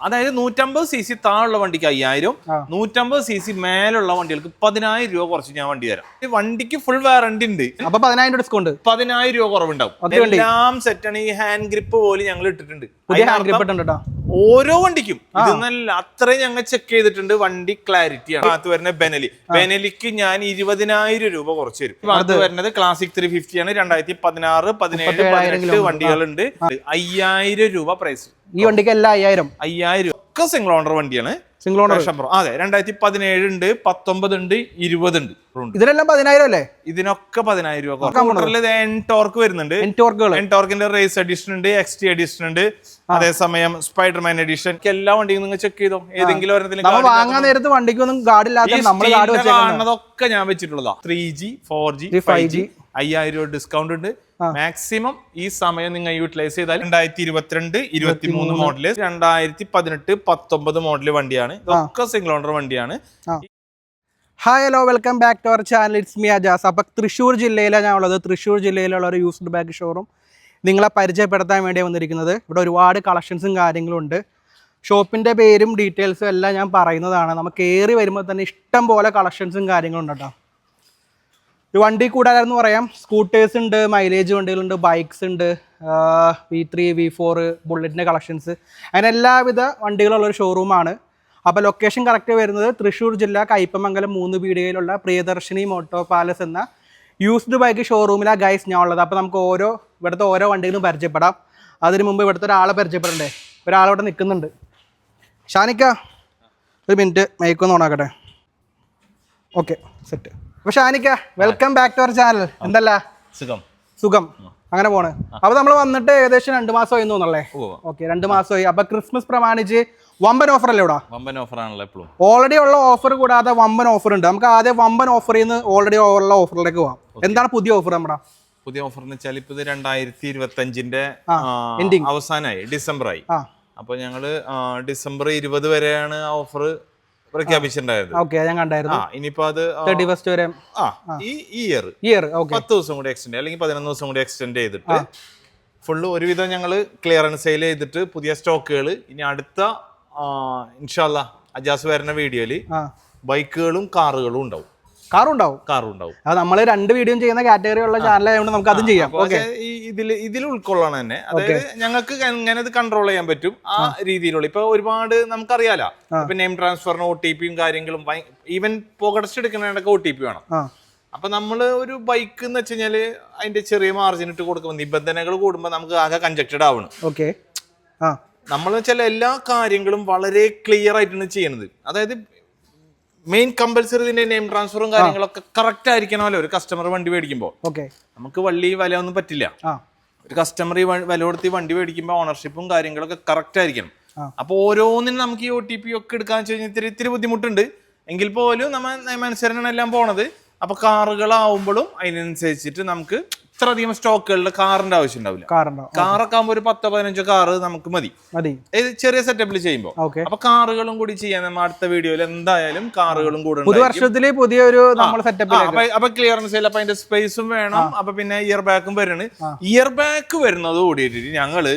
അതായത് 150cc താഴെയുള്ള വണ്ടിക്ക് 5000, 150cc മേലുള്ള വണ്ടികൾക്ക് 10000 രൂപ കുറച്ച് ഞാൻ വണ്ടി തരാം. ഈ വണ്ടിക്ക് ഫുൾ വാറണ്ടി ഉണ്ട്. അപ്പൊ 10000 ഡിസ്കൗണ്ട്, 10000 രൂപ കുറവുണ്ടാവും. എല്ലാം സെറ്റാണ്. ഈ ഹാൻഡ് ഗ്രിപ്പ് പോലും ഞങ്ങൾ ഇട്ടിട്ടുണ്ട്. ഓരോ വണ്ടിക്കും ഇതെന്നല്ല, അത്രയും ഞങ്ങൾ ചെക്ക് ചെയ്തിട്ടുണ്ട്. വണ്ടി ക്ലാരിറ്റി ആണ്. അത് വരുന്ന ബെനലിക്ക് ഞാൻ 20000 രൂപ കുറച്ച് തരും. അത് വരുന്നത് ക്ലാസിക് 350 ആണ്. 2016, 17, 18 വണ്ടികളുണ്ട്. 5000 രൂപ പ്രൈസ്. ഈ വണ്ടിക്ക് എല്ലാം 5000 ഒക്കെ സിംഗിൾ ഓണർ വണ്ടിയാണ്. സിംഗിൾ ഓണർ അതെ. 2017 ഉണ്ട്, 19 ഉണ്ട്, 20 ഉണ്ട്. ഇതിനെല്ലാം 10000 അല്ലേ? ഇതിനൊക്കെ 10000 രൂപ. എൻടോർക്ക് വരുന്നുണ്ട്. എൻടോർക്കിന്റെ റേസ് എഡിഷൻ ഉണ്ട്, എക്സ്ടി എഡിഷൻ ഉണ്ട്. അതേസമയം സ്പൈഡർമാൻ എഡിഷൻ. എല്ലാ വണ്ടിയും നിങ്ങൾ ചെക്ക് ചെയ്തോ. ഏതെങ്കിലും വാങ്ങാൻ നേരത്ത് വണ്ടിക്കൊന്നും കാണുന്നതൊക്കെ ഞാൻ വെച്ചിട്ടുള്ളതാ. 3G, 4G, 5G. 5000 രൂപ ഡിസ്കൗണ്ട് ഉണ്ട്. മാക്സിമം ഈ സമയം നിങ്ങൾ യൂട്ടിലൈസ് ചെയ്താൽ 2022, 23 മോഡല്, 2018, 19 മോഡല് വണ്ടിയാണ്. ഇതൊക്കെ സിംഗിൾ ഓണർ വണ്ടിയാണ്. Hi, hello, welcome back to our channel. It's me Ajas. അപ്പം തൃശ്ശൂർ ജില്ലയിലാണ് ഞാൻ ഉള്ളത്. തൃശ്ശൂർ ജില്ലയിലുള്ള ഒരു യൂസ്ഡ് ബാഗ് ഷോറൂം നിങ്ങളെ പരിചയപ്പെടുത്താൻ വേണ്ടി വന്നിരിക്കുന്നത്. ഇവിടെ ഒരുപാട് കളക്ഷൻസും കാര്യങ്ങളും ഉണ്ട്. ഷോപ്പിൻ്റെ പേരും ഡീറ്റെയിൽസും എല്ലാം ഞാൻ പറയുന്നതാണ്. നമുക്ക് കയറി വരുമ്പോൾ തന്നെ ഇഷ്ടം പോലെ കളക്ഷൻസും കാര്യങ്ങളും ഉണ്ട് കേട്ടോ. ഒരു വണ്ടി കൂടാതെന്ന് പറയാം. സ്കൂട്ടേഴ്സ് ഉണ്ട്, മൈലേജ് വണ്ടികളുണ്ട്, ബൈക്സ് ഉണ്ട്, V3, V4, ബുള്ളറ്റിൻ്റെ കളക്ഷൻസ്, അങ്ങനെ എല്ലാവിധ വണ്ടികളുള്ളൊരു ഷോറൂമാണ്. അപ്പോൾ ലൊക്കേഷൻ കറക്റ്റ് വരുന്നത് തൃശ്ശൂർ ജില്ല കയ്പമംഗലം 3 പീടികയിലുള്ള പ്രിയദർശിനി മോട്ടോ പാലസ് എന്ന യൂസ്ഡ് ബൈക്ക് ഷോറൂമിലാണ് ഗൈസ് ഞാൻ ഉള്ളത്. അപ്പോൾ നമുക്ക് ഇവിടുത്തെ ഓരോ വണ്ടികളും പരിചയപ്പെടാം. അതിന് മുമ്പ് ഇവിടുത്തെ ഒരാളെ പരിചയപ്പെടണ്ടേ? ഒരാളിവിടെ നിൽക്കുന്നുണ്ട്. ഷാനിക്ക, ഒരു മിനിറ്റ് മൈക്കൊന്ന് ഓണാക്കട്ടെ. Okay, set. അപ്പൊ Shanikka, welcome back to our channel. എന്തല്ല? സുഖം. അങ്ങനെ പോണ്. അപ്പൊ നമ്മൾ വന്നിട്ട് ഏകദേശം 2 മാസമായി തോന്നല്ലേ? ഓക്കെ, 2 മാസമായി. അപ്പൊ ക്രിസ്മസ് പ്രമാണിച്ച് വമ്പൻ ഓഫർ അല്ലേ ഇവിടെ? വമ്പൻ ഓഫർ ആണല്ലോ എപ്പോഴും. ഓൾറെഡി ഉള്ള ഓഫർ കൂടാതെ വമ്പൻ ഓഫർ ഉണ്ട്. നമുക്ക് ആദ്യം വമ്പൻ ഓഫറിൽ നിന്ന് ഓൾറെഡി ഉള്ള ഓഫറിലേക്ക് പോവാം. എന്താണ് പുതിയ ഓഫർ? നമ്മുടെ പുതിയ ഓഫർ എന്ന് വെച്ചാൽ ഇപ്പൊ 2025 അവസാനമായി, ഡിസംബറായി. അപ്പൊ ഞങ്ങള് ഡിസംബർ 20 വരെയാണ് ഓഫർ പ്രഖ്യാപിച്ചിട്ടുണ്ടായത്. ഇനിയിപ്പോ അത് 31 വരെ ഈ ഇയർ 10 ദിവസം കൂടി എക്സ്റ്റെൻഡ്, അല്ലെങ്കിൽ 11 ദിവസം കൂടി എക്സ്റ്റെൻഡ് ചെയ്തിട്ട് ഫുള്ള് ഒരുവിധം ഞങ്ങള് ക്ലിയറൻസ് സെയിൽ ചെയ്തിട്ട് പുതിയ സ്റ്റോക്കുകൾ ഇനി അടുത്ത ഇൻഷാല്ലാ അജാസ് വരുന്ന വീഡിയോയില് ബൈക്കുകളും കാറുകളും ഉണ്ടാവും. കാറുണ്ടാവും. അത് നമ്മള് 2 വീഡിയോ ചെയ്യുന്ന കാറ്റഗറി ഉള്ള ചാനലായതുകൊണ്ട് നമുക്ക് അതും ചെയ്യാം. ഇതിൽ ഉൾക്കൊള്ളണം തന്നെ. അതായത് ഞങ്ങൾക്ക് എങ്ങനെ ഇത് കൺട്രോൾ ചെയ്യാൻ പറ്റും ആ രീതിയിലുള്ള. ഇപ്പൊ ഒരുപാട് നമുക്കറിയാലോ, ഇപ്പൊ നെയിം ട്രാൻസ്ഫറിന് OTP കാര്യങ്ങളും, ഈവൻ പോകടച്ച് എടുക്കുന്നതിനൊക്കെ OTP വേണം. അപ്പൊ നമ്മള് ഒരു ബൈക്ക് എന്ന് വെച്ച് കഴിഞ്ഞാല് അതിന്റെ ചെറിയ മാർജിൻ ഇട്ട് കൊടുക്കുമ്പോൾ നിബന്ധനകൾ കൂടുമ്പോ നമുക്ക് ആകെ കൺജക്റ്റഡ് ആവണം. നമ്മൾ വെച്ചാൽ എല്ലാ കാര്യങ്ങളും വളരെ ക്ലിയർ ആയിട്ടാണ് ചെയ്യുന്നത്. അതായത് മെയിൻ കമ്പൽസറി ഇതിന്റെ നെയിം ട്രാൻസ്ഫറും കാര്യങ്ങളൊക്കെ കറക്റ്റ് ആയിരിക്കണമല്ലോ ഒരു കസ്റ്റമർ വണ്ടി മേടിക്കുമ്പോൾ. നമുക്ക് വില ഒന്നും പറ്റില്ല. ഒരു കസ്റ്റമർ വില കൊടുത്ത് വണ്ടി മേടിക്കുമ്പോൾ ഓണർഷിപ്പും കാര്യങ്ങളൊക്കെ കറക്റ്റ് ആയിരിക്കണം. അപ്പൊ ഓരോന്നിനും നമുക്ക് ഈ OTP ഒക്കെ എടുക്കാന്ന് വെച്ച് കഴിഞ്ഞാൽ ഇത്തിരി ബുദ്ധിമുട്ടുണ്ട്. എങ്കിൽ പോലും നമ്മൾ നിയമനുസരണമാണ് എല്ലാം പോണത്. അപ്പൊ കാറുകളാവുമ്പോഴും അതിനനുസരിച്ചിട്ട് നമുക്ക് ഇത്രയധികം സ്റ്റോക്കുകളുടെ കാറിന്റെ ആവശ്യം ഉണ്ടാവില്ല. കാറൊക്കെ ആകുമ്പോൾ ഒരു 10-15 കാറ് നമുക്ക് മതി ചെറിയ സെറ്റപ്പിൽ ചെയ്യുമ്പോൾ. അപ്പൊ കാറുകളും കൂടി ചെയ്യാൻ നമ്മൾ അടുത്ത വീഡിയോയിൽ എന്തായാലും കാറുകളും കൂടെ പുതിയൊരു അപ്പൊ ക്ലിയറൻസ് ചെയ്യില്ല. അപ്പൊ അതിന്റെ സ്പേസും വേണം. അപ്പൊ പിന്നെ ഇയർ ബാക്കും വരണം. ഇയർ ബാക്ക് വരുന്നത് കൂടിയിട്ട് ഞങ്ങള്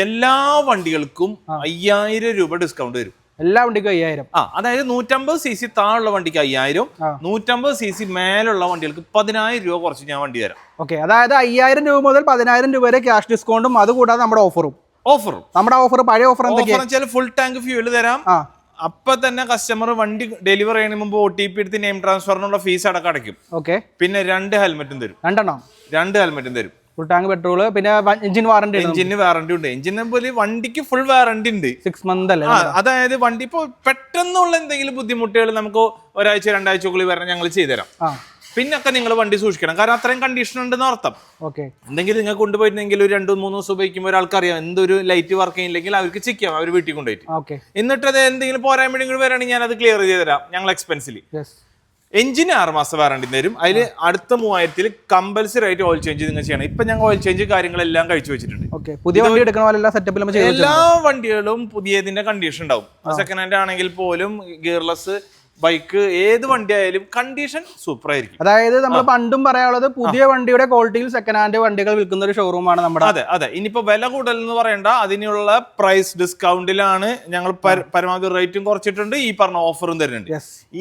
എല്ലാ വണ്ടികൾക്കും 5000 രൂപ ഡിസ്കൗണ്ട് വരും. എല്ലാ വണ്ടിക്കും 5000. അതായത് 150cc താഴെയുള്ള വണ്ടിക്ക് 5000, 150cc മേലുള്ള വണ്ടികൾക്ക് 10000 രൂപ കുറച്ച് ഞാൻ വണ്ടി തരാം. ഓക്കെ, അതായത് 5000 രൂപ മുതൽ 10000 രൂപ വരെ ക്യാഷ് ഡിസ്കൗണ്ടും അതുകൂടാതെ നമ്മുടെ ഓഫറും. നമ്മുടെ ഓഫർ പഴയ ഓഫർ എന്തൊക്കെയാ? ഫുൾ ടാങ്ക് ഫ്യൂല് തരാം. അപ്പൊ തന്നെ കസ്റ്റമർ വണ്ടി ഡെലിവറി ചെയ്യുന്ന മുമ്പ് OTP എടുത്ത് നെയിം ട്രാൻസ്ഫറിനുള്ള ഫീസ് അടക്കം. പിന്നെ 2 ഹെൽമെറ്റും തരും. 2 ഹെൽമെറ്റും തരും. ഫുൾ ടാങ്ക് പെട്രോള്, പിന്നെ എഞ്ചിന് വാറണ്ടി ഉണ്ട്. എഞ്ചിനെ പോലെ വണ്ടിക്ക് ഫുൾ വാറണ്ടി ഉണ്ട്. 6 months അല്ലേ? അതായത് വണ്ടി ഇപ്പൊ പെട്ടെന്നുള്ള എന്തെങ്കിലും ബുദ്ധിമുട്ടുകൾ നമുക്ക് 1-2 വരെ ഞങ്ങൾ ചെയ്തുതരാം. പിന്നൊക്കെ നിങ്ങൾ വണ്ടി സൂക്ഷിക്കണം. കാരണം അത്രയും കണ്ടീഷൻ ഉണ്ടെന്ന് അർത്ഥം. എന്തെങ്കിലും നിങ്ങൾ കൊണ്ടുപോയിട്ടുണ്ടെങ്കിൽ ഒരു 2-3 ദിവസം ഉപയോഗിക്കുമ്പോൾ ഒരാൾക്കറിയാം എന്തൊരു ലൈറ്റ് വർക്ക് ചെയ്യില്ലെങ്കിൽ അവർക്ക് ചെക്ക് ചെയ്യാം. അവർ വീട്ടിൽ കൊണ്ടുപോയിട്ട് എന്നിട്ട് അത് എന്തെങ്കിലും പോരായ്മ വരികയാണെങ്കിൽ ഞാൻ അത് ക്ലിയർ ചെയ്ത് തരാം ഞങ്ങൾ എക്സ്പെൻസിൽ. എഞ്ചിന് 6 മാസം വാറണ്ടി തരും. അതിൽ അടുത്ത 3000 കമ്പൽസറി ആയിട്ട് ഓയിൽ ചേഞ്ച് നിങ്ങൾ ചെയ്യണം. ഇപ്പൊ ഞങ്ങൾ ഓയിൽ ചേഞ്ച് കാര്യങ്ങളെല്ലാം കഴിച്ചു വെച്ചിട്ടുണ്ട്. പുതിയ വണ്ടി എടുക്കണ എല്ലാ വണ്ടികളും പുതിയതിന്റെ കണ്ടീഷൻ ഉണ്ടാവും. സെക്കൻഡ് ഹാൻഡ് ആണെങ്കിൽ പോലും ഗിയർലെസ് ബൈക്ക് ഏത് വണ്ടി ആയാലും കണ്ടീഷൻ സൂപ്പർ ആയിരിക്കും. അതായത് നമ്മൾ പണ്ടും പറയാനുള്ളത് പുതിയ വണ്ടിയുടെ ക്വാളിറ്റിയിൽ സെക്കൻഡ് ഹാൻഡ് വണ്ടികൾ വിൽക്കുന്ന ഒരു ഷോറൂമാണ് നമ്മുടെ. അതെ. ഇനിയിപ്പോ വില കൂടുതൽ എന്ന് പറയണ്ട, അതിനുള്ള പ്രൈസ് ഡിസ്കൗണ്ടിലാണ് ഞങ്ങൾ പരമാവധി റേറ്റും കുറച്ചിട്ടുണ്ട്, ഈ പറഞ്ഞ ഓഫറും തരുന്നുണ്ട്.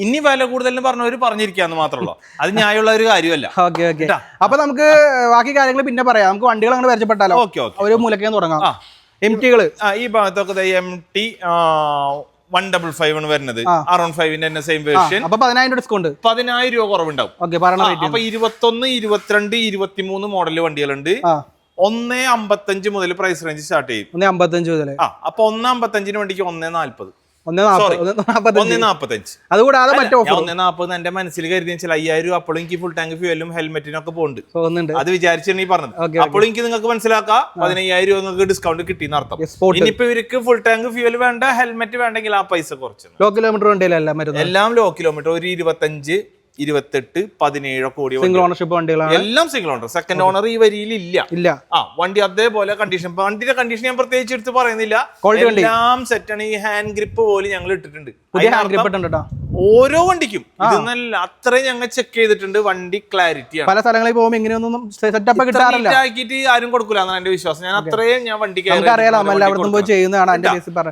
ഇനി വില കൂടുതൽ പറഞ്ഞവര് പറഞ്ഞിരിക്കാന്ന് മാത്രമല്ല, അത് ന്യായമുള്ള ഒരു കാര്യമല്ല. ഓക്കെ. അപ്പൊ നമുക്ക് ബാക്കി കാര്യങ്ങൾ പിന്നെ പറയാം. നമുക്ക് വണ്ടികൾ അങ്ങനെ പരിചയപ്പെട്ടാലോ? ഓക്കെ. ഒരു മൂലക്കാൻ തുടങ്ങാം. MT-കള് ഈ ഭാഗത്തൊക്കെ MT 155 വരുന്നത്, R15 തന്നെ സെയിം വേർഷൻ. അപ്പൊ 10,000 ഡിസ്കൗണ്ട്, 10,000 രൂപ കുറവുണ്ടാവും. അപ്പൊ 21, 22, 23 മോഡൽ വണ്ടികളുണ്ട്. 1.55 മുതൽ പ്രൈസ് റേഞ്ച് സ്റ്റാർട്ട് ചെയ്യും. 1.55 മുതൽ. അപ്പൊ 1.55 വണ്ടിക്ക് 1.40, 1.45. അതുകൂടാതെ മറ്റേ 1.40 എന്റെ മനസ്സിൽ കരുതി വെച്ചാൽ 5,000 രൂപ അപ്പോഴും എനിക്ക് ഫുൾ ടാങ്ക് ഫ്യൂലും ഹെൽമെറ്റിനൊക്കെ പോകുന്നുണ്ട്. അത് വിചാരിച്ചാണ് ഈ പറഞ്ഞത്. അപ്പോൾ എനിക്ക് നിങ്ങൾക്ക് മനസ്സിലാക്കാം 15,000 രൂപ നിങ്ങൾക്ക് ഡിസ്കൗണ്ട് കിട്ടിയെന്ന് അർത്ഥം. ഇനിയിപ്പോ ഇവർക്ക് ഫുൾ ടാങ്ക് ഫ്യൂൽ വേണ്ട, ഹെൽമെറ്റ് വേണ്ടെങ്കിൽ ആ പൈസ കുറച്ച്. ലോ കിലോമീറ്റർ വണ്ടിയിലെല്ലാം എല്ലാം ലോ കിലോമീറ്റർ, ഒരു 25, 28, 17 കോടി സിംഗിൾ ഓണർഷിപ്പ് വണ്ടികളാണ് എല്ലാം. സിംഗിൾ ഓണർ, സെക്കൻഡ് ഓണർ ഈ വരിയിൽ ഇല്ല. വണ്ടി അതേപോലെ കണ്ടീഷൻ, വണ്ടിയുടെ കണ്ടീഷൻ ഞാൻ പ്രത്യേകിച്ച് എടുത്ത് പറയുന്നില്ല, എല്ലാം സെറ്റാണ്. ഈ ഹാൻഡ് ഗ്രിപ്പ് പോലും ഞങ്ങൾ ഇട്ടിട്ടുണ്ട് ഓരോ വണ്ടിക്കും. ഇതെന്നല്ല, അത്രയും ഞങ്ങൾ ചെക്ക് ചെയ്തിട്ടുണ്ട്. വണ്ടി ക്ലാരിറ്റിയാണ്. പല സ്ഥലങ്ങളിൽ പോകുമ്പോൾ ഇങ്ങനെയൊന്നും സെറ്റപ്പ് കിട്ടാറില്ല, ആക്കിയിട്ട് ആരും കൊടുക്കില്ല എന്നാണ് എന്റെ വിശ്വാസം. ഞാൻ അത്രയും ഞാൻ വണ്ടിക്ക്.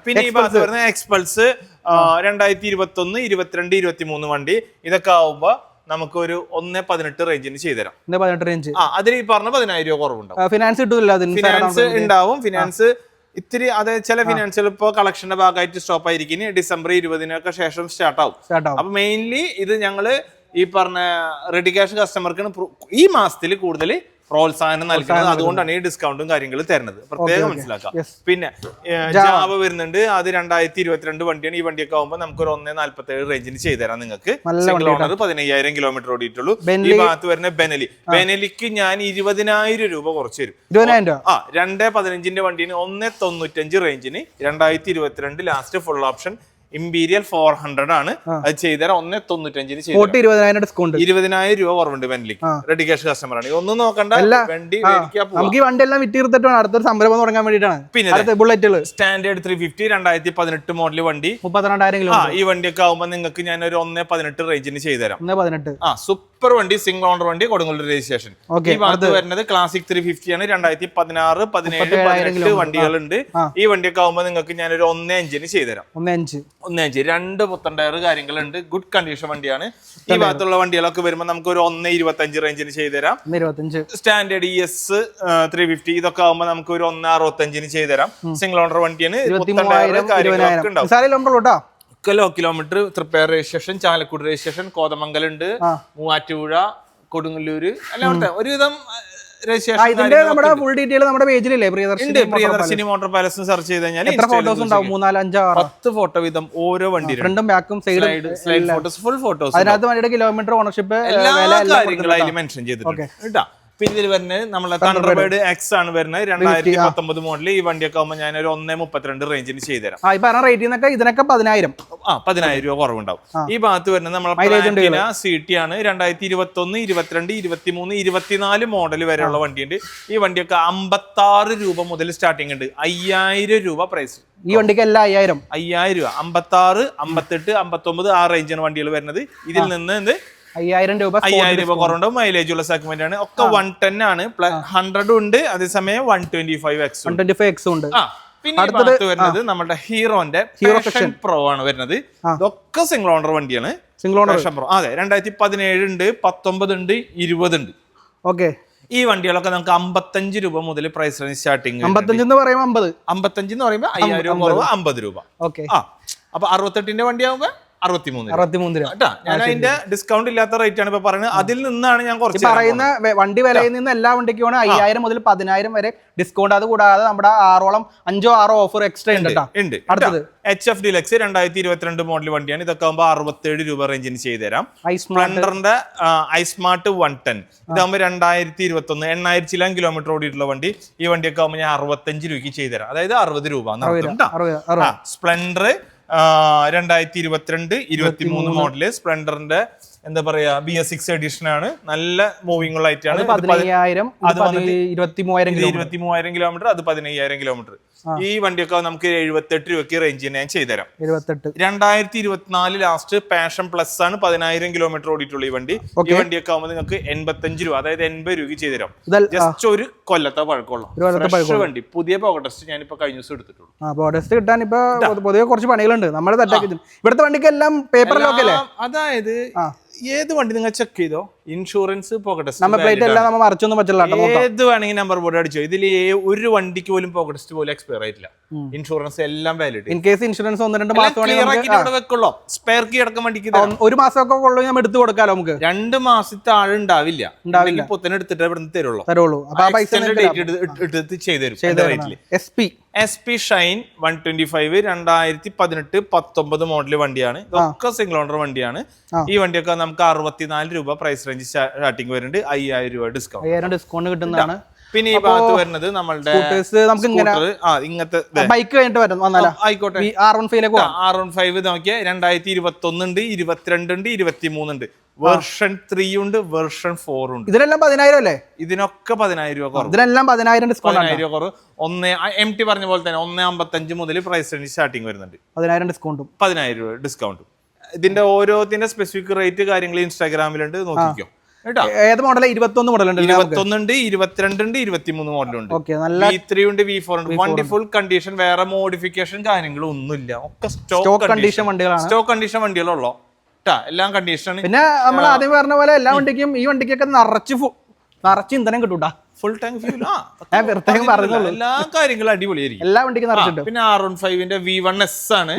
പിന്നെ ഈ ഭാഗത്ത് വരുന്ന എക്സ്പൾസ് 2021, 22, 23 വണ്ടി, ഇതൊക്കെ ആവുമ്പോ നമുക്ക് ഒരു 1.18 റേഞ്ചിന് ചെയ്തുതരാം. 1.18 റേഞ്ച്. അതിൽ ഈ പറഞ്ഞ 10,000 രൂപ കുറവുണ്ടാവും. ഫിനാൻസ് കിട്ടൂല, ഫിനാൻസ് ഉണ്ടാവും. ഫിനാൻസ് ഇത്തിരി, അതായത് ചില ഫിനാൻഷ്യൽ ഇപ്പൊ കളക്ഷന്റെ ഭാഗമായിട്ട് സ്റ്റോപ്പ് ആയിരിക്കും. ഡിസംബർ 20-നൊക്കെ ശേഷം സ്റ്റാർട്ട് ആവും. അപ്പൊ മെയിൻലി ഇത് ഞങ്ങള് ഈ പറഞ്ഞ റെഡി ക്യാഷ് കസ്റ്റമർക്ക് ഈ മാസത്തിൽ കൂടുതൽ പ്രോത്സാഹനം നൽകുന്നത്. അതുകൊണ്ടാണ് ഈ ഡിസ്കൗണ്ടും കാര്യങ്ങളും തരുന്നത്, പ്രത്യേകം മനസ്സിലാക്കാം. പിന്നെ ജാവ വരുന്നുണ്ട്, അത് 2022 വണ്ടിയാണ്. ഈ വണ്ടിയൊക്കെ ആകുമ്പോൾ നമുക്ക് ഒരു 1.47 റേഞ്ചിന് ചെയ്തുതരാം നിങ്ങൾക്ക്. സിംഗിൾ ഓണർ, 15,000 കിലോമീറ്റർ ഓടിയിട്ടുള്ളൂ. ഈ ഭാഗത്ത് വരുന്ന ബെനലിക്ക് ഞാൻ 20,000 രൂപ കുറച്ച് തരും. 2.15 വണ്ടിന് 1.95 റേഞ്ചിന് 2022 ലാസ്റ്റ് ഫുൾ ഓപ്ഷൻ ഇമ്പീരിയൽ 400 ആണ്. അത് ചെയ്തുതരാം 1.95 ഡിസ്കൗണ്ട്, 20,000 രൂപ കുറവുണ്ട്. ബെൻലിക്ക് റെഡി ക്യാഷ് കസ്റ്റമർ ആണ്. ഒന്നും നോക്കണ്ട, വണ്ടി നമുക്ക് ഈ വണ്ടി എല്ലാം വിറ്റിർത്തിട്ട് അടുത്തൊരു സംരംഭം തുടങ്ങാൻ വേണ്ടിയിട്ടാണ്. പിന്നെ ബുള്ളറ്റുകൾ സ്റ്റാൻഡേർഡ് 350 2018 മോഡൽ വണ്ടി 32,000 കിലോ. ഈ വണ്ടിയൊക്കെ ആവുമ്പോൾ നിങ്ങൾക്ക് ഞാൻ ഒരു 1.18 റേഞ്ചിന് ചെയ്തുതരാം. സൂപ്പർ വണ്ടി, സിംഗിൾ ഓണർ വണ്ടി, കൊടുങ്ങല്ലൂർ രജിസ്ട്രേഷൻ. ഈ ഭാഗത്ത് വരുന്നത് ക്ലാസിക് 350 ആണ്. 2016, 17, 18 വണ്ടികളുണ്ട്. ഈ വണ്ടിയൊക്കെ ആവുമ്പോൾ നിങ്ങൾക്ക് ഞാൻ ഒരു 1.5 ചെയ്തുതരാം. 1.5 2 പുത്തൻ ടയർ കാര്യങ്ങളുണ്ട്. ഗുഡ് കണ്ടീഷൻ വണ്ടിയാണ്. ഈ ഭാഗത്തുള്ള വണ്ടികളൊക്കെ വരുമ്പോൾ നമുക്ക് ഒരു 1.25 റേഞ്ചിന് ചെയ്തുതരാം. സ്റ്റാൻഡേർഡ് ES 350 ഇതൊക്കെ ആവുമ്പോൾ നമുക്ക് ഒരു 1.65 ചെയ്തുതരാം. സിംഗിൾ ഓണർ വണ്ടിയാണ്. Low kilometre, Triprayar registration, Chalakudy registration, Kothamangalam ഉണ്ട്, മൂവാറ്റുപുഴ, കൊടുങ്ങല്ലൂര്, എല്ലായിടത്തും ഒരുവിധം നമ്മുടെ ഫുൾ ഡീറ്റെയിൽ നമ്മുടെ പേജിലില്ലേ പ്രിയദർശിനി മോട്ടോർ പാലസ് സെർച്ച് ചെയ്ത് കഴിഞ്ഞാൽ 10 ഫോട്ടോ വീതം ഓരോ വണ്ടി, ഫ്രണ്ടും ബാക്കും സ്ലൈഡ് ഫോട്ടോസ്, ഫുൾ ഫോട്ടോസ്, അതിനകത്ത് വണ്ടിയുടെ കിലോമീറ്റർ, ഓണർഷിപ്പ്, എല്ലാ കാര്യങ്ങളും അതിൽ മെൻഷൻ ചെയ്തിട്ടുണ്ട് കേട്ടോ. പിന്നെ ഇതിൽ വരുന്നത് നമ്മളെ തണ്ടർബേർഡ് X ആണ് വരുന്നത്, 2019 മോഡൽ. ഈ വണ്ടിയൊക്കെ ആകുമ്പോൾ ഞാൻ ഒരു 1.32 റേഞ്ചിന് ചെയ്തുതരാം. ഇതിനൊക്കെ 10,000 രൂപ കുറവുണ്ടാവും. ഈ ഭാഗത്ത് വരുന്നത് നമ്മളെ CT ആണ്. 2021, 22, 23, 24 മോഡൽ വരെയുള്ള വണ്ടിയുണ്ട്. ഈ വണ്ടിയൊക്കെ 56 രൂപ മുതൽ സ്റ്റാർട്ടിംഗ് ഉണ്ട്. 5,000 രൂപ പ്രൈസ്. ഈ വണ്ടിക്ക് എല്ലാം 5,000 രൂപ. 56, 58, 59 ആ റേഞ്ചാണ് വണ്ടികൾ വരുന്നത്. ഇതിൽ നിന്ന് 5,000 രൂപ കുറവുണ്ടാവും. മൈലേജ് ഉള്ള സെഗ്മെന്റ് ആണ്. ഒക്കെ 110 ആണ്. 100 ഉണ്ട്, അതേസമയം 125X ഉണ്ട്. പിന്നെ അടുത്ത് വരുന്നത് നമ്മുടെ ഹീറോന്റെ പാഷൻ പ്രോ ആണ് വരുന്നത്. ഇതൊക്കെ സിംഗിൾ ഓണർ വണ്ടിയാണ്. Single owner pro. അതെ, 2017 ഉണ്ട്, 19 ഉണ്ട്, 20 ഉണ്ട്. ഓക്കെ. ഈ വണ്ടികളൊക്കെ നമുക്ക് 55 രൂപ മുതൽ പ്രൈസ് റേഞ്ച് സ്റ്റാർട്ടിങ്. 55 എന്ന് പറയുമ്പോൾ 55 എന്ന് പറയുമ്പോൾ 5,000 കുറവ് 50 രൂപ. അപ്പൊ 68ന്റെ വണ്ടി ആകുമ്പോ 63 രൂപ. ഞാൻ അതിന്റെ ഡിസ്കൗണ്ട് ഇല്ലാത്ത റേറ്റ് ആണ് ഇപ്പൊ പറയുന്നത്. അതിൽ നിന്നാണ് ഞാൻ കുറച്ച് പറയുന്ന വണ്ടി വിലയിൽ നിന്ന് എല്ലാ വണ്ടിക്കും 5,000 മുതൽ 10,000 വരെ ഡിസ്കൗണ്ട്. അത് കൂടാതെ നമ്മുടെ 5-6 ഓഫർ എക്സ്ട്രാ ഉണ്ട്. അടുത്തത് HF Deluxe 2022 മോഡൽ വണ്ടിയാണ്. ഇതൊക്കെ ആകുമ്പോൾ 67 രൂപ റേഞ്ചിന് ചെയ്തുതരാം. സ്പ്ലെൻഡറിന്റെ iSmart 110 ഇതാകുമ്പോൾ 2021 8,000 കിലോമീറ്റർ ഓടിയിട്ടുള്ള വണ്ടി. ഈ വണ്ടിയൊക്കെ ആകുമ്പോൾ ഞാൻ 65 രൂപയ്ക്ക് ചെയ്തുതരാം. അതായത് 60 രൂപ. Splendor 2022, 23 model. സ്പ്ലെൻഡറിന്റെ എന്താ പറയാ BS6 എഡിഷൻ ആണ്. നല്ല മൂവിംഗ് ഉള്ള ഐറ്റാണ്. 23,000 കിലോമീറ്റർ, അത് 15,000 കിലോമീറ്റർ. ഈ വണ്ടിയൊക്കെ നമുക്ക് 78 രൂപയ്ക്ക് റേഞ്ചിന് ഞാൻ ചെയ്തുതരാം. 78. 2024 ലാസ്റ്റ് പാഷൻ പ്ലസ് ആണ്, 10,000 കിലോമീറ്റർ ഓടിയിട്ടുള്ള ഈ വണ്ടി. ഈ വണ്ടിയൊക്കെ ആകുമ്പോൾ നിങ്ങൾക്ക് 85 രൂപ, അതായത് 80 രൂപയ്ക്ക് ചെയ്തുതരാം. ജസ്റ്റ് ഒരു കൊല്ലത്തെ പഴക്കമുള്ള വണ്ടി, പുതിയ പോക്കറ്റസ്റ്റ് ഞാനിപ്പോ കഴിഞ്ഞ ദിവസം എടുത്തിട്ടുള്ളൂ. പോക്കറ്റസ്റ്റ് കിട്ടാൻ ഇപ്പൊ പൊതുവെ കുറച്ച് പണികളുണ്ട്. നമ്മൾ ഇവിടുത്തെ വണ്ടിക്ക് എല്ലാം പേപ്പർ ലോക്കല്ലേ, അതായത് ഏത് വണ്ടി നിങ്ങൾ ചെക്ക് ചെയ്തോ, ഇൻഷുറൻസ് പോക്കറ്റസ്റ്റ് ഏത് വേണമെങ്കിൽ നമ്പർ ബോർഡ് അടിച്ചോ, ഇതിൽ ഒരു വണ്ടിക്ക് പോലും പോക്കറ്റസ്റ്റ് പോലും എക്സ്പയർ ആയിട്ടില്ല. ഇൻഷുറൻസ് എല്ലാം വാലിഡ്. ഇൻ കേസ് ഇൻഷുറൻസ് 1-2 മാസം വെക്കുള്ളൂ. സ്പെയർ കീ അടക്കം വണ്ടിക്ക് ഒരു മാസമൊക്കെ ഉള്ളൂ, ഞാൻ എടുത്തു കൊടുക്കാലോ. നമുക്ക് 2 മാസത്തെ ആള് ഉണ്ടാവില്ല, പൊത്തന്നെ എടുത്തിട്ട് ഇവിടുന്ന് തരുള്ളൂ. എടുത്ത് ചെയ്തു. SP ഷൈൻ 125 2018-19 മോഡൽ വണ്ടിയാണ്. ഇതൊക്കെ സിംഗിൾ ഓണർ വണ്ടിയാണ്. ഈ വണ്ടിയൊക്കെ നമുക്ക് 64 രൂപ പ്രൈസ് റേഞ്ച് സ്റ്റാർട്ടിംഗ് വരുന്നുണ്ട്. 5000 രൂപ ഡിസ്കൗണ്ട് കിട്ടുന്നതാണ്. പിന്നെ ഈ ഭാഗത്ത് വരുന്നത് നമ്മളുടെ ഇങ്ങനത്തെ ബൈക്ക് ആയിക്കോട്ടെ. R15 നോക്കിയാൽ 2021 ഉണ്ട്, 22 ഉണ്ട്, 23 ഉണ്ട്. വേർഷൻ 3 ഉണ്ട്, വേർഷൻ 4 ഉണ്ട്. ഇതിനെല്ലാം 10,000 അല്ലേ? ഇതിനൊക്കെ 10,000 രൂപ കുറവ്. ഇതിനെല്ലാം 10,000 ഡിസ്കൗണ്ട്. 10,000 കുറവ്. MT പറഞ്ഞ പോലെ തന്നെ 155 മുതൽ പ്രൈസ് റേഞ്ച് സ്റ്റാർട്ടിങ് വരുന്നുണ്ട്. 10,000 ഡിസ്കൗണ്ടും 10,000 രൂപ ഡിസ്കൗണ്ടും. ഇതിന്റെ ഓരോത്തിന്റെ സ്പെസിഫിക് റേറ്റ് കാര്യങ്ങൾ ഇൻസ്റ്റാഗ്രാമിലുണ്ട്, നോക്കിക്കോ. ഏത് മോഡൽ? 21 മോഡൽ ഉണ്ട്, 21 ഉണ്ട്, 22 ഉണ്ട്, 23 മോഡലുണ്ട്. V3 ഉണ്ട്, V4 ഉണ്ട്. വണ്ടി ഫുൾ കണ്ടീഷൻ, വേറെ മോഡിഫിക്കേഷൻ കാര്യങ്ങളും ഒന്നുമില്ല. ഒക്കെ സ്റ്റോക്ക് കണ്ടീഷൻ വണ്ടികളാണ്. സ്റ്റോക്ക് കണ്ടീഷൻ വണ്ടികളുള്ളൂ, എല്ലാം കണ്ടീഷൻ. പിന്നെ നമ്മൾ ആദ്യം പറഞ്ഞ പോലെ എല്ലാ വണ്ടിക്കും ഈ വണ്ടിക്കൊക്കെ നിറച്ച് ഇന്ധനം കിട്ടൂട്ടാ. Full tank fuel. എല്ലാ കാര്യങ്ങളും അടിപൊളിയായിരിക്കും. എല്ലാ വണ്ടിക്കും നിറച്ചിട്ടുണ്ട്. പിന്നെ R15 V1S ആണ്.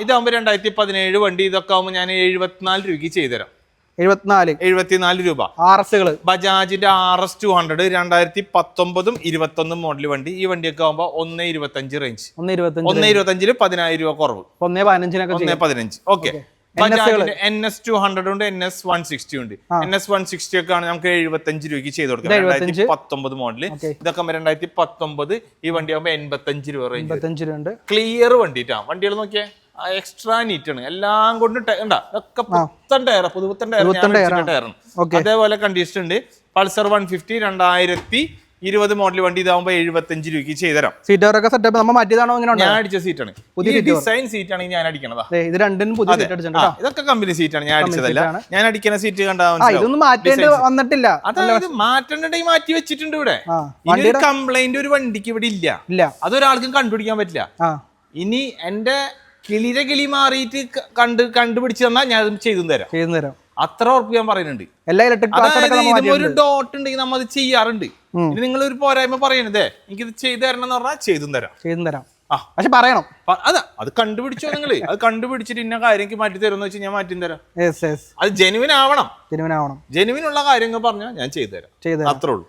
ഇതാകുമ്പോ 2017 വണ്ടി. ഇതൊക്കെ ആകുമ്പോൾ ഞാൻ 74 രൂപയ്ക്ക് ചെയ്തുതരാം. 74 രൂപ. ബജാജിന്റെ RS 200 2019 21 മോഡൽ വണ്ടി. ഈ വണ്ടിയൊക്കെ ആകുമ്പോൾ 125 റേഞ്ച്. 125 10,000 രൂപ കുറവ്. 115. ഓക്കെ. ബജാജിന്റെ NS 200 ഉണ്ട്, NS 160 ഉണ്ട്. NS 160 ഒക്കെ ആണ് നമുക്ക് 75 രൂപയ്ക്ക് ചെയ്ത് കൊടുക്കാം. 2019 മോഡല്. ഇതൊക്കെ 2019. ഈ വണ്ടി ആകുമ്പോൾ 85 രൂപ റേഞ്ച്. ക്ലിയർ വണ്ടിട്ടാ. വണ്ടികൾ നോക്കിയേ, എക്സ്ട്രാ നീറ്റ് ആണ്, എല്ലാം കൊണ്ടും ഇതൊക്കെ പുത്തൻ ടയർ, പുതുപുത്തൻ ടയറാണ്. അതേപോലെ കണ്ടീഷൻ ഉണ്ട്. പൾസർ 150 2020 മോഡൽ വണ്ടി. ഇതാവുമ്പോ 75 രൂപയ്ക്ക് ചെയ്തുതരാം. സീറ്റൊക്കെ സെറ്റപ്പ് നമ്മൾ മാറ്റിയതാണോ? ഞാൻ അടിച്ച സീറ്റാണ്. ഡിസൈൻ സീറ്റ് ആണെങ്കിൽ ഞാൻ അടിക്കണതാ. ഇതൊക്കെ കമ്പനി സീറ്റാണ്, ഞാൻ അടിച്ചതല്ല. ഞാൻ അടിക്കുന്ന സീറ്റ് കണ്ടാൽ വന്നിട്ടില്ല. അതായത് മാറ്റേണ്ടെങ്കിൽ മാറ്റി വെച്ചിട്ടുണ്ട് ഇവിടെ. ഇനി കംപ്ലൈന്റ് ഒരു വണ്ടിക്ക് ഇവിടെ ഇല്ല. അതൊരാൾക്കും കണ്ടുപിടിക്കാൻ പറ്റില്ല. ഇനി എന്റെ കിളി മാറിയിട്ട് കണ്ടുപിടിച്ച് തന്നാൽ ഞാൻ ചെയ്തു തരാം. അത്ര ഉറപ്പ് ഞാൻ പറയുന്നുണ്ട്. ഒരു ഡോട്ട് ഉണ്ടെങ്കിൽ നമ്മൾ അത് ചെയ്യാറുണ്ട്. ഇനി നിങ്ങൾ ഒരു പോരായ്മ പറയണതേ, എനിക്കിത് ചെയ്തു തരണം എന്ന് പറഞ്ഞാൽ ചെയ്തും തരാം. പക്ഷെ പറയണം, അതാ അത് കണ്ടുപിടിച്ചോ നിങ്ങൾ. അത് കണ്ടുപിടിച്ചിട്ട് ഇന്ന കാര്യം മാറ്റി തരുമെന്ന് വെച്ചാൽ ഞാൻ മാറ്റി തരാം. അത് ജെനുവിൻ ആവണം. ജെനുവിൻ ഉള്ള കാര്യങ്ങൾ പറഞ്ഞാൽ ഞാൻ ചെയ്തു തരാം. അത്രേ ഉള്ളൂ.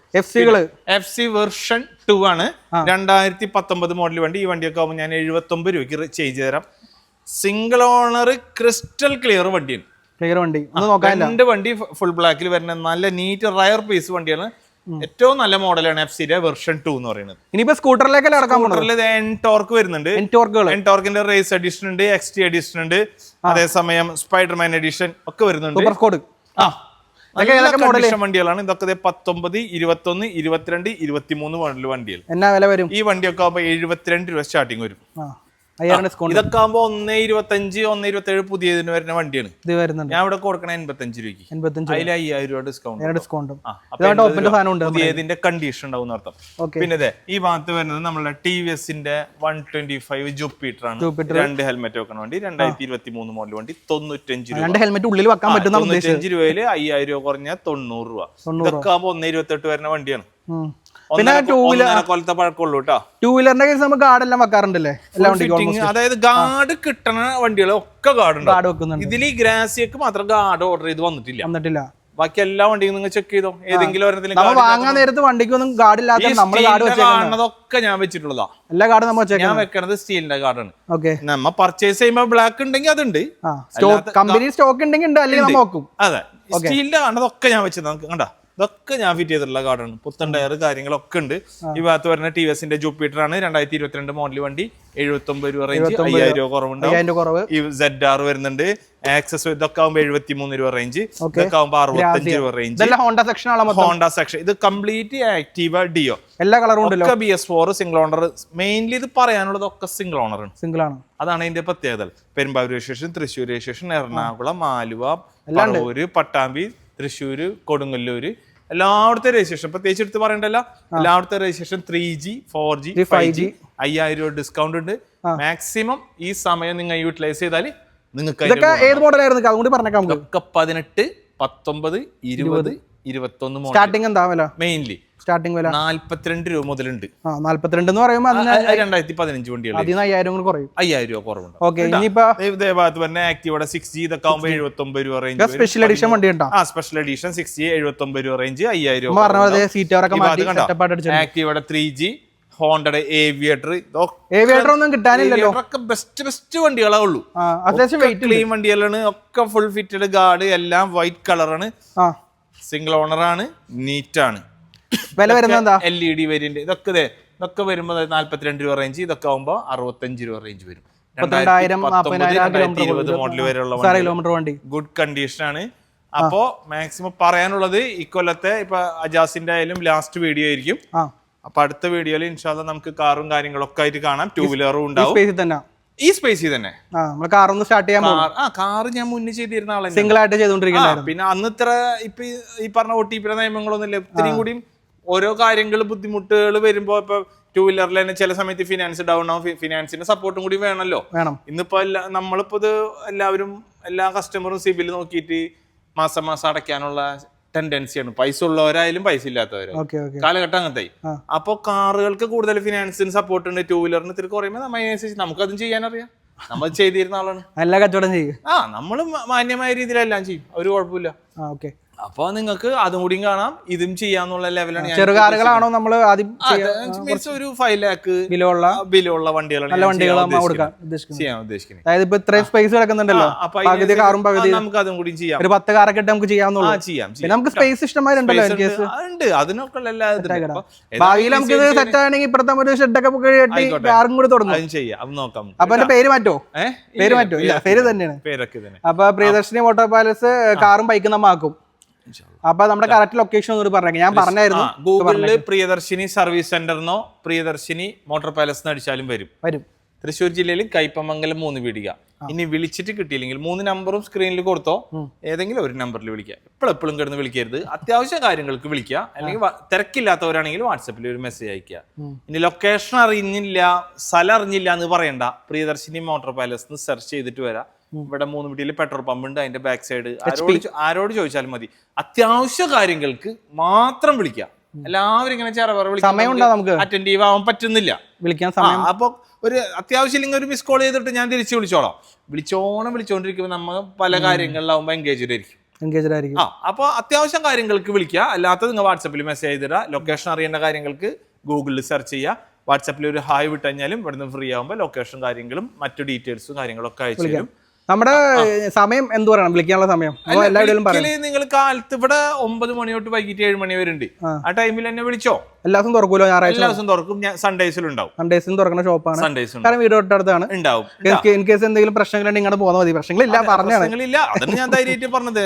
FC വേർഷൻ 2 ആണ്. 2019 മോഡൽ വണ്ടി. ഈ വണ്ടിയൊക്കെ ആവുമ്പോൾ ഞാൻ 79 രൂപയ്ക്ക് ചെയ്തു തരാം. സിംഗിൾ ഓണർ ക്രിസ്റ്റൽ ക്ലിയർ വണ്ടിയാണ്. രണ്ട് വണ്ടി ഫുൾ ബ്ലാക്കിൽ വരുന്ന നല്ല നീറ്റ് റയർ പീസ് വണ്ടിയാണ്. ഏറ്റവും നല്ല മോഡലാണ് FCയുടെ വേർഷൻ 2 എന്ന് പറയുന്നത്. ഇനിയിപ്പോ സ്കൂട്ടറിലേക്ക് എൻടോർക്ക് വരുന്നുണ്ട്. എൻടോർക്കിന്റെ റേസ് എഡിഷൻ ഉണ്ട്, XT എഡിഷൻ ഉണ്ട്, അതേസമയം സ്പൈഡർമാൻ എഡിഷൻ ഒക്കെ വരുന്നുണ്ട്. വണ്ടികളാണ് ഇതൊക്കെ. 19, 21, 22, 23 മോഡൽ വണ്ടികൾ. എന്നാ വില വരും? ഈ വണ്ടിയൊക്കെ ആകുമ്പോൾ 72 രൂപ സ്റ്റാർട്ടിങ് വരും. ഇതൊക്കെ ആകുമ്പോ 125, 127 പുതിയതിന് വരുന്ന വണ്ടിയാണ്. ഞാൻ ഇവിടെ കൊടുക്കണ 85 രൂപയ്ക്ക്. അതിൽ 5000 രൂപ ഡിസ്കൗണ്ട്. പുതിയതിന്റെ കണ്ടീഷൻ ഉണ്ടാവും അർത്ഥം. പിന്നെ ഈ ഭാഗത്ത് വരുന്നത് നമ്മളെ TVSന്റെ 125 ജൂപ്പിറ്റർ ആണ്. 2 ഹെൽമെറ്റ് വെക്കണ വണ്ടി. 2023 മോഡൽ വണ്ടി. 95 രൂപ. 95 രൂപയില് 5000 രൂപ കുറഞ്ഞ 90 രൂപ. ഇതൊക്കെ ആകുമ്പോ 128 വരുന്ന വണ്ടിയാണ്. പിന്നെ കൊല്ലത്തെ പഴക്കമുള്ളൂ കേട്ടോ. 2 വീലറിന്റെ കേസ് നമുക്ക് ഗാർഡെല്ലാം വെക്കാറുണ്ടല്ലേ? അതായത് ഗാർഡ് കിട്ടണ വണ്ടികളൊക്കെ ഗാർഡ് വെക്കുന്നുണ്ട്. ഇതിൽ ഈ ഗ്രാസിയക്ക് മാത്രം ഗാർഡ് ഓർഡർ ചെയ്ത് വന്നിട്ടില്ല. ബാക്കി എല്ലാ വണ്ടിയും നിങ്ങൾ ചെക്ക് ചെയ്തോ. ഏതെങ്കിലും വാങ്ങാൻ നേരത്ത് വണ്ടിക്കൊന്നും ഗാർഡ് ഇല്ലാത്തതൊക്കെ ഞാൻ വെച്ചിട്ടുള്ളതാ. എല്ലാ ഗാർഡും ഞാൻ വെക്കണത് സ്റ്റീലിന്റെ ഗാർഡാണ്. നമ്മ പർച്ചേസ് ചെയ്യുമ്പോ ബ്ലാക്ക് ഉണ്ടെങ്കിൽ അതുണ്ട്, കമ്പനി സ്റ്റോക്ക് ഉണ്ടെങ്കിൽ അല്ലെങ്കിൽ നോക്കും. അതെ, സ്റ്റീലിന്റെ കാണുന്നതൊക്കെ ഞാൻ വെച്ചത്. നമുക്ക് കണ്ടാ ഇതൊക്കെ ഞാൻ ഫിറ്റ് ചെയ്തിട്ടുള്ള കാർഡാണ്. പുത്തൻ ടയർ കാര്യങ്ങളൊക്കെ ഉണ്ട്. ഈ ഭാഗത്ത് വരുന്ന TVS ജൂപ്പിറ്റർ ആണ്, 2022 മോഡൽ വണ്ടി, 79 രൂപ റേഞ്ച്, 5000 രൂപ കുറവുണ്ടാവും. ഈ ZR വരുന്നുണ്ട്, ആക്സസ് ഇതൊക്കെ ആകുമ്പോൾ 73 രൂപ റേഞ്ച്, ഇതൊക്കെ ആകുമ്പോൾ 65 രൂപ റേഞ്ച്. ഹോണ്ട സെക്ഷൻ ഇത് കംപ്ലീറ്റ് ആക്റ്റീവ ഡിയോ, എല്ലാ കളറും ഉണ്ട്. BS4 single owner. മെയിൻലി ഇത് പറയാനുള്ളത് ഒക്കെ സിംഗിൾ ഓണർ ആണ്. അതാണ് അതിന്റെ പ്രത്യേകത. പെരുമ്പാവൂർ രജിസ്ട്രേഷൻ, തൃശ്ശൂർ രജിസ്ട്രേഷൻ, എറണാകുളം, ആലുവ, പറവൂര്, പട്ടാമ്പി, തൃശ്ശൂര്, കൊടുങ്ങല്ലൂര്, എല്ലായിടത്തെ രജിസ്ട്രേഷൻ പ്രത്യേകിച്ച് എടുത്ത് പറയണ്ടല്ലോ. എല്ലായിടത്തെ രജിസ്ട്രേഷൻ 3G 4G 5G 5000 രൂപ ഡിസ്കൗണ്ട് ഉണ്ട്. മാക്സിമം ഈ സമയം നിങ്ങൾ യൂട്ടിലൈസ് ചെയ്താൽ നിങ്ങൾക്ക് 18, 19, 20, 21 മോഡൽ മെയിൻലി സ്റ്റാർട്ടിംഗ് വില 42 രൂപ മുതലുണ്ട്. 42 എന്ന് പറയുമ്പോൾ 2015 വണ്ടികൾ 5000 രൂപ കുറവുണ്ട്. ഇതേ ഭാഗത്ത് തന്നെ ആക്റ്റീവയുടെ 6G ഇതൊക്കെ ആകുമ്പോൾ 79 രൂപ റേഞ്ച്. സ്പെഷ്യൽ എഡിഷൻ വണ്ടി ഉണ്ടോ? സ്പെഷ്യൽ എഡിഷൻ 6G 79 രൂപ റേഞ്ച്, 5000 രൂപ. ആക്റ്റീവയുടെ 3G, ഹോണ്ടയുടെ ഏവിയേറ്റർ ഒന്നും കിട്ടാനില്ലല്ലോ. ബെസ്റ്റ് വണ്ടികളേ ഉള്ളൂ. ക്ലീൻ വണ്ടികളാണ്, ഒക്കെ ഫുൾ ഫിറ്റഡ് ഗാർഡ്, എല്ലാം വൈറ്റ് കളറാണ്, സിംഗിൾ ഓണർ ആണ്, നീറ്റ് ആണ്. വില വരുന്നത് LED വേരിയന്റ്. ഇതൊക്കെ വരുമ്പോൾ 42 രൂപ റേഞ്ച്, ഇതൊക്കെ ആകുമ്പോൾ 65 രൂപ റേഞ്ച് വരും. 2020 മോഡൽ വരെയുള്ള വണ്ടി ഗുഡ് കണ്ടീഷൻ ആണ്. അപ്പോ മാക്സിമം പറയാനുള്ളത് ഇക്കൊല്ലത്തെ ഇപ്പൊ അജാസിന്റെ ആയാലും ലാസ്റ്റ് വീഡിയോ ആയിരിക്കും. അപ്പൊ അടുത്ത വീഡിയോയിൽ ഇൻഷാല്ലാ നമുക്ക് കാറും കാര്യങ്ങളൊക്കെ ആയിട്ട് കാണാം. 2 വീലറും ഉണ്ടാവും ഈ സ്പേസിൽ തന്നെ. കാറ് ഞാൻ മുന്നേ ചെയ്തിരുന്ന ആളെ സിംഗിൾ ആയിട്ട് ചെയ്തോണ്ടിരിക്കുന്നത്. പിന്നെ അന്ന് ഇത്ര ഇപ്പൊ ഈ പറഞ്ഞ OTP നിയമങ്ങളൊന്നും ഇല്ല. ഇത്രയും കൂടി ഓരോ കാര്യങ്ങൾ ബുദ്ധിമുട്ടുകൾ വരുമ്പോ ഇപ്പൊ 2 വീലറിൽ തന്നെ ചില സമയത്ത് ഫിനാൻസ് ഡൗൺ ആവും. ഫിനാൻസിന്റെ സപ്പോർട്ടും കൂടി വേണമല്ലോ. ഇന്നിപ്പോ നമ്മളിപ്പോ ഇത് എല്ലാവരും എല്ലാ കസ്റ്റമറും സിബിൽ നോക്കിയിട്ട് മാസം മാസം അടയ്ക്കാനുള്ള ടെൻഡൻസിയാണ്. പൈസ ഉള്ളവരായാലും പൈസ ഇല്ലാത്തവരായാലും കാലഘട്ടം അങ്ങനത്തെ. അപ്പൊ കാറുകൾക്ക് കൂടുതൽ ഫിനാൻസിന് സപ്പോർട്ട് ഉണ്ട്. 2 വീലറിന് ഇത്തിരി കുറയുമ്പോൾ അതിനനുസരിച്ച് നമുക്കതും ചെയ്യാനറിയാം. നമ്മൾ ചെയ്തിരുന്ന ആളാണ്. എല്ലാ കച്ചവടം ചെയ്യും. നമ്മള് മാന്യമായ രീതിയിലെല്ലാം ചെയ്യും, ഒരു കുഴപ്പമില്ല. അപ്പൊ നിങ്ങൾക്ക് അതും കൂടിയും കാണാം, ഇതും ചെയ്യാന്നുള്ള ലെവലാണ്. ചെറുകാറുകളാണോ നമ്മൾ മീൻസ് ഒരു 5 lakh ബിലോ ഉള്ള വണ്ടികളാണ് ചെയ്യാൻ ഉദ്ദേശിക്കുന്നത്. അതായത് ഇപ്പൊ ഇത്രയും സ്പേസ് കിടക്കുന്നുണ്ടല്ലോ, നമുക്ക് അതും കൂടി ചെയ്യാം. ഒരു 10 കാറൊക്കെ നമുക്ക് ചെയ്യാം. നമുക്ക് സ്പേസ് ഇഷ്ടമായിട്ടുണ്ടല്ലോ ഉണ്ട്. അതിനൊക്കെ ഭാവിയിൽ നമുക്ക് സെറ്റ് ആണെങ്കിൽ ഇപ്പഴത്തെ ഒരു ഷെഡൊക്കെ കാറും കൂടി തുടങ്ങും ചെയ്യാം. അത് നോക്കാം. അപ്പൊ എന്റെ പേര് മാറ്റോ? ഇല്ല, പേര് തന്നെയാണ്. പേരൊക്കെ തന്നെ. അപ്പൊ പ്രിയദർശിനി മോട്ടോർ പാലസ് കാറും ബൈക്കും നമ്മ ആക്കും. അപ്പൊ നമ്മുടെ കറക്റ്റ് ലൊക്കേഷൻ ഒന്നും പറഞ്ഞു. ഞാൻ പറഞ്ഞായിരുന്നു ഗൂഗിളില് പ്രിയദർശിനി സർവീസ് സെന്ററിനോ പ്രിയദർശിനി മോട്ടോർ പാലസ് അടിച്ചാലും വരും. തൃശ്ശൂർ ജില്ലയിൽ കയ്പമംഗലം 3 വീടിക. ഇനി വിളിച്ചിട്ട് കിട്ടിയില്ലെങ്കിൽ 3 നമ്പറും സ്ക്രീനിൽ കൊടുത്തോ, ഏതെങ്കിലും ഒരു നമ്പറിൽ വിളിക്കുക. എപ്പോഴും കിടന്ന് വിളിക്കരുത്. അത്യാവശ്യ കാര്യങ്ങൾക്ക് വിളിക്കുക. അല്ലെങ്കിൽ തിരക്കില്ലാത്തവരാണെങ്കിൽ വാട്സപ്പിൽ ഒരു മെസ്സേജ് അയക്കുക. ഇനി ലൊക്കേഷൻ അറിഞ്ഞില്ല, സ്ഥലം അറിഞ്ഞില്ല എന്ന് പറയണ്ട. പ്രിയദർശിനി മോട്ടോർ പാലസ് സെർച്ച് ചെയ്തിട്ട് വരാം. ഇവിടെ 3 വീട്ടിൽ പെട്രോൾ പമ്പ് ഉണ്ട്. അതിന്റെ ബാക്ക് സൈഡ് ആരോട് ചോദിച്ചാലും മതി. അത്യാവശ്യ കാര്യങ്ങൾക്ക് മാത്രം വിളിക്കുക. എല്ലാവരും ഇങ്ങനെ ചെറുപറ അറ്റൻഡീവ് ആവാൻ പറ്റുന്നില്ല, വിളിക്കാൻ സമയം. അപ്പൊ ഒരു അത്യാവശ്യം ഇല്ലെങ്കിൽ ഒരു മിസ് കോൾ ചെയ്തിട്ട് ഞാൻ തിരിച്ചു വിളിച്ചോളാം. വിളിച്ചോണ്ടിരിക്കുമ്പോൾ നമ്മൾ പല കാര്യങ്ങളിലാവുമ്പോൾ എൻഗേജ്ഡ് ആയിരിക്കും. അപ്പൊ അത്യാവശ്യം കാര്യങ്ങൾക്ക് വിളിക്കുക. അല്ലാത്തത് നിങ്ങൾ വാട്സപ്പിൽ മെസ്സേജ് ചെയ്തിടുക. ലൊക്കേഷൻ അറിയേണ്ട കാര്യങ്ങൾക്ക് ഗൂഗിളിൽ സെർച്ച് ചെയ്യുക. വാട്സപ്പിൽ ഒരു ഹായ് വിട്ടുകഴിഞ്ഞാലും ഇവിടുന്ന് ഫ്രീ ആവുമ്പോൾ ലൊക്കേഷൻ കാര്യങ്ങളും മറ്റു ഡീറ്റെയിൽസും കാര്യങ്ങളൊക്കെ അയച്ചു തരും. നമ്മുടെ സമയം എന്ത് പറയണം വിളിക്കാനുള്ള സമയം? നിങ്ങൾ കാലത്ത് ഇവിടെ 9 മണി തൊട്ട് വൈകിട്ട് 7 മണി വരെ ഉണ്ട്. ആ ടൈമിൽ എന്നെ വിളിച്ചോ. എല്ലാ ദിവസം തുറക്കൂലോ? ഞായറാഴ്ച എല്ലാ ദിവസം തുറക്കും. സൺഡേസിലും ഉണ്ടാവും. സൺഡേസിലും തുറക്കുന്ന ഷോപ്പാണ്. കാരണം വീട് തൊട്ടടുത്താണ്. ഉണ്ടാവും. ഇൻ കേസ് എന്തെങ്കിലും പ്രശ്നങ്ങളുണ്ടെങ്കിൽ ഇങ്ങോട്ട് പോകാൻ മതി. പ്രശ്നങ്ങളില്ല, പറഞ്ഞില്ല. അതാണ് ഞാൻ ധൈര്യമായിട്ട് പറഞ്ഞത്.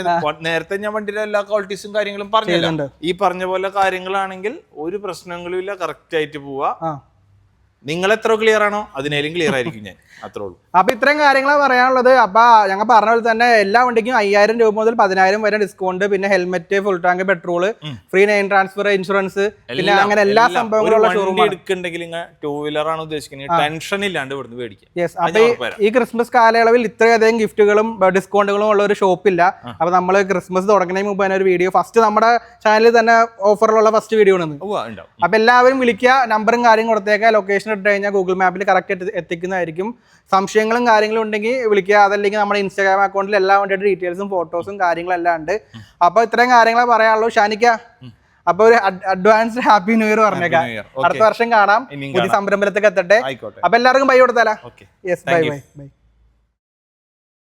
നേരത്തെ ഞാൻ വണ്ടിയുടെ എല്ലാ ക്വാളിറ്റീസും കാര്യങ്ങളും പറഞ്ഞിട്ടുണ്ട്. ഈ പറഞ്ഞ പോലെ കാര്യങ്ങളാണെങ്കിൽ ഒരു പ്രശ്നങ്ങളും ഇല്ല. കറക്റ്റ് ആയിട്ട് പോവാ. നിങ്ങൾ എത്ര ക്ലിയർ ആണോ അതിനേലും ക്ലിയർ ആയിരിക്കും ഞാൻ. അത്രേ ഉള്ളൂ. അപ്പൊ ഇത്രയും കാര്യങ്ങളാണ് പറയാനുള്ളത്. അപ്പൊ ഞങ്ങൾ പറഞ്ഞ പോലെ തന്നെ എല്ലാ വണ്ടിക്കും 5000 രൂപ മുതൽ 10000 വരെ ഡിസ്കൗണ്ട്. പിന്നെ helmet, full tank petrol, free name transfer, insurance, പിന്നെ അങ്ങനെ എല്ലാ സംഭവങ്ങളും എടുക്കുന്നുണ്ടെങ്കിൽ 2 വീലർ ആണ് ഉദ്ദേശിക്കുന്നത്. ടെൻഷൻ ഇല്ലാണ്ട് ഇവിടുന്ന് മേടിക്കാം. അപ്പൊ ഈ ക്രിസ്മസ് കാലയളവിൽ ഇത്രയധികം ഗിഫ്റ്റുകളും ഡിസ്കൗണ്ടുകളും ഉള്ള ഒരു ഷോപ്പില്ല. അപ്പൊ നമ്മൾ ക്രിസ്മസ് തുടങ്ങുന്നതിന് മുമ്പ് തന്നെ ഒരു വീഡിയോ ഫസ്റ്റ് നമ്മുടെ ചാനലിൽ തന്നെ ഓഫറിലുള്ള ഫസ്റ്റ് വീഡിയോ ആണ്. അപ്പൊ എല്ലാവരും വിളിക്കുക, നമ്പറും കാര്യം കൊടുത്തേക്കുക. ലൊക്കേഷൻ ഇട്ട് കഴിഞ്ഞാൽ ഗൂഗിൾ മാപ്പിൽ കറക്റ്റ് എത്തിക്കുന്നതായിരിക്കും. സംശയങ്ങളും കാര്യങ്ങളും ഉണ്ടെങ്കിൽ വിളിക്കുക. അതല്ലെങ്കിൽ നമ്മുടെ ഇൻസ്റ്റാഗ്രാം അക്കൗണ്ടിൽ എല്ലാ വണ്ടിയുടെ ഡീറ്റെയിൽസും ഫോട്ടോസും കാര്യങ്ങളും എല്ലാം ഉണ്ട്. അപ്പൊ ഇത്രയും കാര്യങ്ങളെ പറയാനുള്ളൂ. ഷാനിക്ക, അപ്പൊ ഒരു അഡ്വാൻസ് ഹാപ്പി ന്യൂ ഇയർ പറഞ്ഞേക്കാം. അടുത്ത വർഷം കാണാം. പുതിയ സംരംഭത്തിലേക്ക് എത്തട്ടെ. അപ്പൊ എല്ലാവർക്കും ബൈ കൊടുത്താലോ. Yes, bye bye bye.